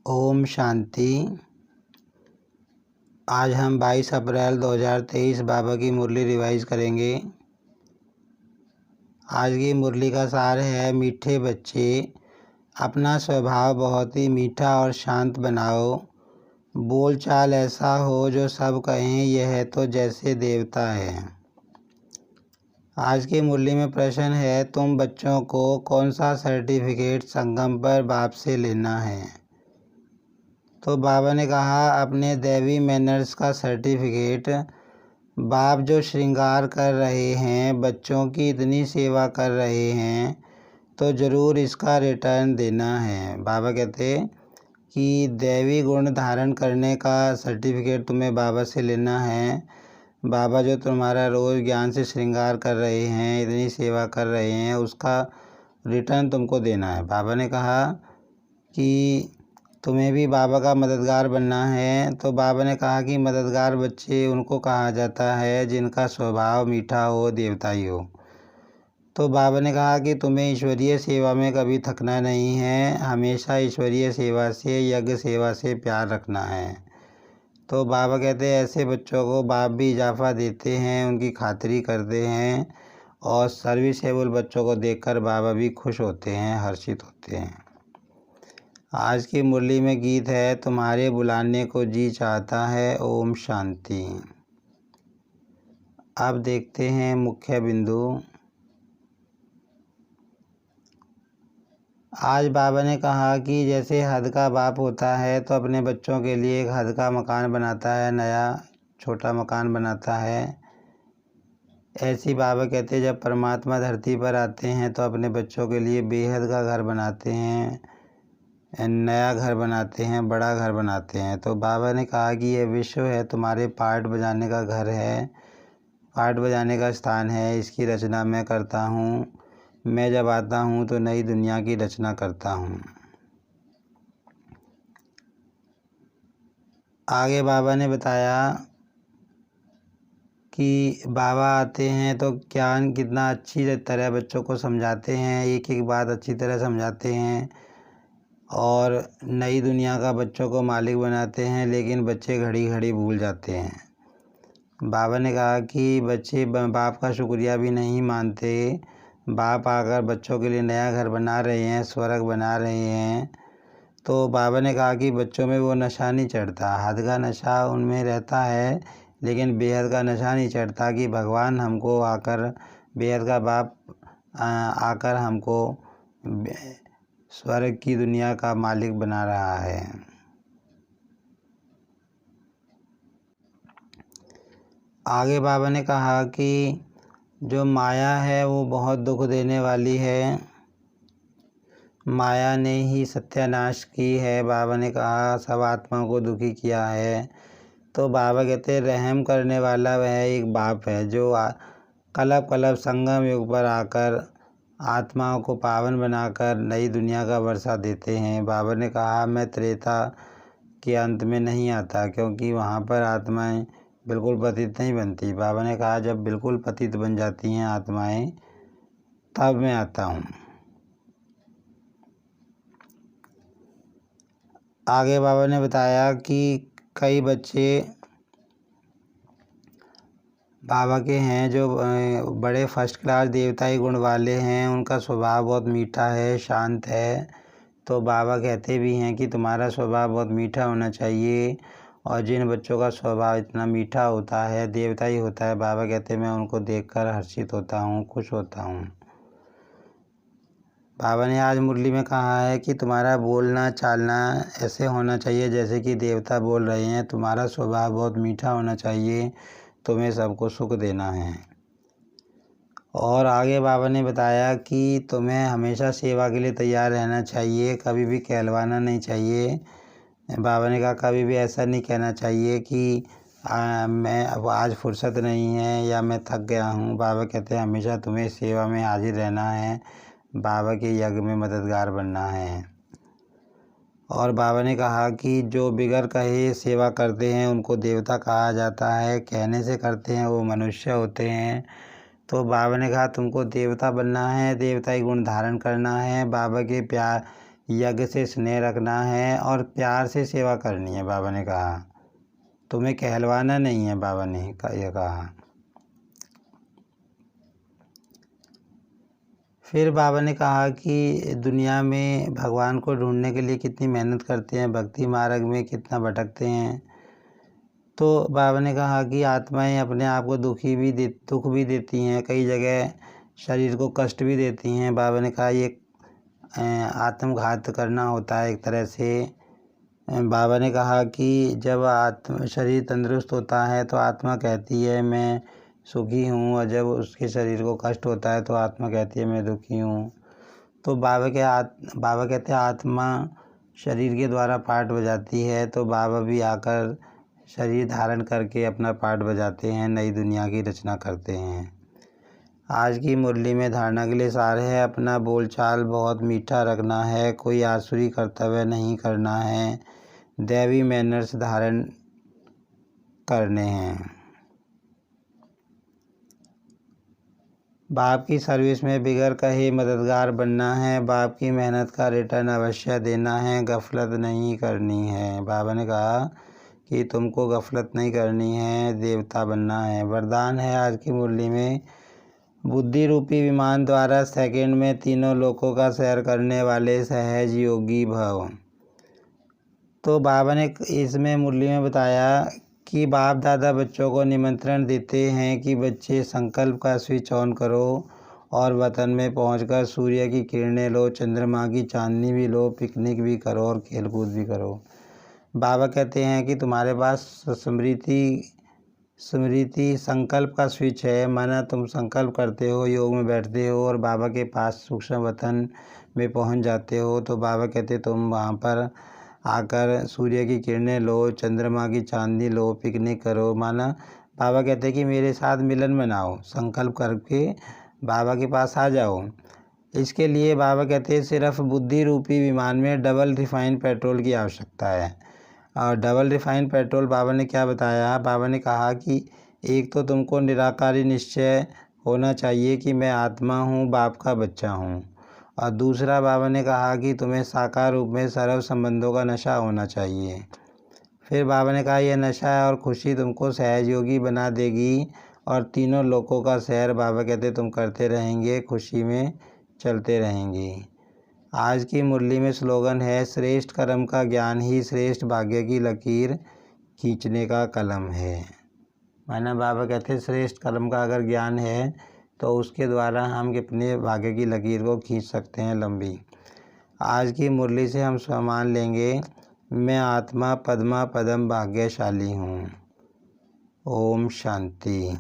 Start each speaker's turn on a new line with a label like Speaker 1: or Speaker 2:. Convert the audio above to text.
Speaker 1: ओम शांति। आज हम 22 अप्रैल 2023 बाबा की मुरली रिवाइज करेंगे। आज की मुरली का सार है, मीठे बच्चे अपना स्वभाव बहुत ही मीठा और शांत बनाओ। बोलचाल ऐसा हो जो सब कहें यह तो जैसे देवता है। आज की मुरली में प्रश्न है, तुम बच्चों को कौन सा सर्टिफिकेट संगम पर बाप से लेना है। तो बाबा ने कहा, अपने दैवी मैनर्स का सर्टिफिकेट। बाप जो श्रृंगार कर रहे हैं, बच्चों की इतनी सेवा कर रहे हैं, तो ज़रूर इसका रिटर्न देना है। बाबा कहते कि दैवी गुण धारण करने का सर्टिफिकेट तुम्हें बाबा से लेना है। बाबा जो तुम्हारा रोज़ ज्ञान से श्रृंगार कर रहे हैं, इतनी सेवा कर रहे हैं, उसका रिटर्न तुमको देना है। बाबा ने कहा कि तुम्हें भी बाबा का मददगार बनना है। तो बाबा ने कहा कि मददगार बच्चे उनको कहा जाता है जिनका स्वभाव मीठा हो, देवताई हो। तो बाबा ने कहा कि तुम्हें ईश्वरीय सेवा में कभी थकना नहीं है, हमेशा ईश्वरीय सेवा से, यज्ञ सेवा से प्यार रखना है। तो बाबा कहते हैं ऐसे बच्चों को बाप भी इजाफा देते हैं, उनकी खातिरी करते हैं, और सर्विसेबल बच्चों को देखकर बाबा भी खुश होते हैं, हर्षित होते हैं। आज की मुरली में गीत है, तुम्हारे बुलाने को जी चाहता है। ओम शांति। अब देखते हैं मुख्य बिंदु। आज बाबा ने कहा कि जैसे हद का बाप होता है तो अपने बच्चों के लिए एक हद का मकान बनाता है, नया छोटा मकान बनाता है। ऐसी बाबा कहते हैं जब परमात्मा धरती पर आते हैं तो अपने बच्चों के लिए बेहद का घर बनाते हैं, नया घर बनाते हैं, बड़ा घर बनाते हैं। तो बाबा ने कहा कि ये विश्व है, तुम्हारे पार्ट बजाने का घर है, पार्ट बजाने का स्थान है, इसकी रचना मैं करता हूँ। मैं जब आता हूँ तो नई दुनिया की रचना करता हूँ। आगे बाबा ने बताया कि बाबा आते हैं तो ज्ञान कितना अच्छी तरह बच्चों को समझाते हैं, एक एक बात अच्छी तरह समझाते हैं, और नई दुनिया का बच्चों को मालिक बनाते हैं, लेकिन बच्चे घड़ी घड़ी भूल जाते हैं। बाबा ने कहा कि बच्चे बाप का शुक्रिया भी नहीं मानते। बाप आकर बच्चों के लिए नया घर बना रहे हैं, स्वर्ग बना रहे हैं। तो बाबा ने कहा कि बच्चों में वो नशा नहीं चढ़ता, हद का नशा उनमें रहता है, लेकिन बेहद का नशा नहीं चढ़ता कि भगवान हमको आकर, बेहद का बाप आकर हमको स्वर्ग की दुनिया का मालिक बना रहा है। आगे बाबा ने कहा कि जो माया है वो बहुत दुख देने वाली है, माया ने ही सत्यानाश की है। बाबा ने कहा सब आत्माओं को दुखी किया है। तो बाबा कहते हैं रहम करने वाला वह एक बाप है जो कलप कलप संगम युग पर आकर आत्माओं को पावन बनाकर नई दुनिया का वर्षा देते हैं। बाबा ने कहा मैं त्रेता के अंत में नहीं आता, क्योंकि वहाँ पर आत्माएं बिल्कुल पतित नहीं बनती। बाबा ने कहा जब बिल्कुल पतित बन जाती हैं आत्माएं तब मैं आता हूँ। आगे बाबा ने बताया कि कई बच्चे बाबा के हैं जो बड़े फर्स्ट क्लास देवताई गुण वाले हैं, उनका स्वभाव बहुत मीठा है, शांत है। तो बाबा कहते भी हैं कि तुम्हारा स्वभाव बहुत मीठा होना चाहिए, और जिन बच्चों का स्वभाव इतना मीठा होता है, देवताई होता है, बाबा कहते हैं मैं उनको देखकर हर्षित होता हूँ, खुश होता हूँ। बाबा ने आज मुरली में कहा है कि तुम्हारा बोलना चालना ऐसे होना चाहिए जैसे कि देवता बोल रहे हैं, तुम्हारा स्वभाव बहुत मीठा होना चाहिए, तुम्हें सबको सुख देना है। और आगे बाबा ने बताया कि तुम्हें हमेशा सेवा के लिए तैयार रहना चाहिए, कभी भी कहलवाना नहीं चाहिए। बाबा ने कहा कभी भी ऐसा नहीं कहना चाहिए कि मैं अब आज फुर्सत नहीं है या मैं थक गया हूँ। बाबा कहते हैं हमेशा तुम्हें सेवा में हाजिर रहना है, बाबा के यज्ञ में मददगार बनना है। और बाबा ने कहा कि जो बिगर कहे सेवा करते हैं उनको देवता कहा जाता है, कहने से करते हैं वो मनुष्य होते हैं। तो बाबा ने कहा तुमको देवता बनना है, देवताई गुण धारण करना है, बाबा के प्यार यज्ञ से स्नेह रखना है और प्यार से सेवा करनी है। बाबा ने कहा तुम्हें कहलवाना नहीं है। बाबा ने यह कहा। फिर बाबा ने कहा कि दुनिया में भगवान को ढूंढने के लिए कितनी मेहनत करते हैं, भक्ति मार्ग में कितना भटकते हैं। तो बाबा ने कहा कि आत्माएं अपने आप को दुख भी देती हैं, कई जगह शरीर को कष्ट भी देती हैं। बाबा ने कहा ये आत्मघात करना होता है एक तरह से। बाबा ने कहा कि जब शरीर तंदुरुस्त होता है तो आत्मा कहती है मैं सुखी हूँ, और जब उसके शरीर को कष्ट होता है तो आत्मा कहती है मैं दुखी हूँ। तो बाबा कहते हैं आत्मा शरीर के द्वारा पाठ बजाती है, तो बाबा भी आकर शरीर धारण करके अपना पाठ बजाते हैं, नई दुनिया की रचना करते हैं। आज की मुरली में धारणा के लिए सार है, अपना बोलचाल बहुत मीठा रखना है, कोई आसुरी कर्तव्य नहीं करना है, दैवी मैनर्स धारण करने हैं। बाप की सर्विस में बिगड़ कहे मददगार बनना है, बाप की मेहनत का रिटर्न अवश्य देना है, गफलत नहीं करनी है। बाबा ने कहा कि तुमको गफलत नहीं करनी है, देवता बनना है। वरदान है आज की मुरली में, बुद्धि रूपी विमान द्वारा सेकंड में तीनों लोकों का सैर करने वाले सहज योगी भव। तो बाबा ने इसमें मुरली में बताया कि बाप दादा बच्चों को निमंत्रण देते हैं कि बच्चे संकल्प का स्विच ऑन करो और वतन में पहुंचकर सूर्य की किरणें लो, चंद्रमा की चांदनी भी लो, पिकनिक भी करो और खेलकूद भी करो। बाबा कहते हैं कि तुम्हारे पास स्मृति संकल्प का स्विच है, माना तुम संकल्प करते हो, योग में बैठते हो और बाबा के पास सूक्ष्म वतन में पहुंच जाते हो। तो बाबा कहते तुम वहाँ पर आकर सूर्य की किरणें लो, चंद्रमा की चांदनी लो, पिकनिक करो। माना बाबा कहते हैं कि मेरे साथ मिलन बनाओ, संकल्प करके बाबा के पास आ जाओ। इसके लिए बाबा कहते हैं सिर्फ बुद्धि रूपी विमान में डबल रिफाइंड पेट्रोल की आवश्यकता है। और डबल रिफाइंड पेट्रोल बाबा ने क्या बताया? बाबा ने कहा कि एक तो तुमको निराकारी निश्चय होना चाहिए कि मैं आत्मा हूँ, बाप का बच्चा हूँ। और दूसरा बाबा ने कहा कि तुम्हें साकार रूप में सर्व संबंधों का नशा होना चाहिए। फिर बाबा ने कहा यह नशा और खुशी तुमको सहजयोगी बना देगी और तीनों लोकों का सैर बाबा कहते तुम करते रहेंगे, खुशी में चलते रहेंगे। आज की मुरली में स्लोगन है, श्रेष्ठ कर्म का ज्ञान ही श्रेष्ठ भाग्य की लकीर खींचने का कलम है। माना बाबा कहते हैं श्रेष्ठ कर्म का अगर ज्ञान है तो उसके द्वारा हम अपने भाग्य की लकीर को खींच सकते हैं लंबी। आज की मुरली से हम सम्मान लेंगे, मैं आत्मा पद्मा पदम भाग्यशाली हूँ। ओम शांति।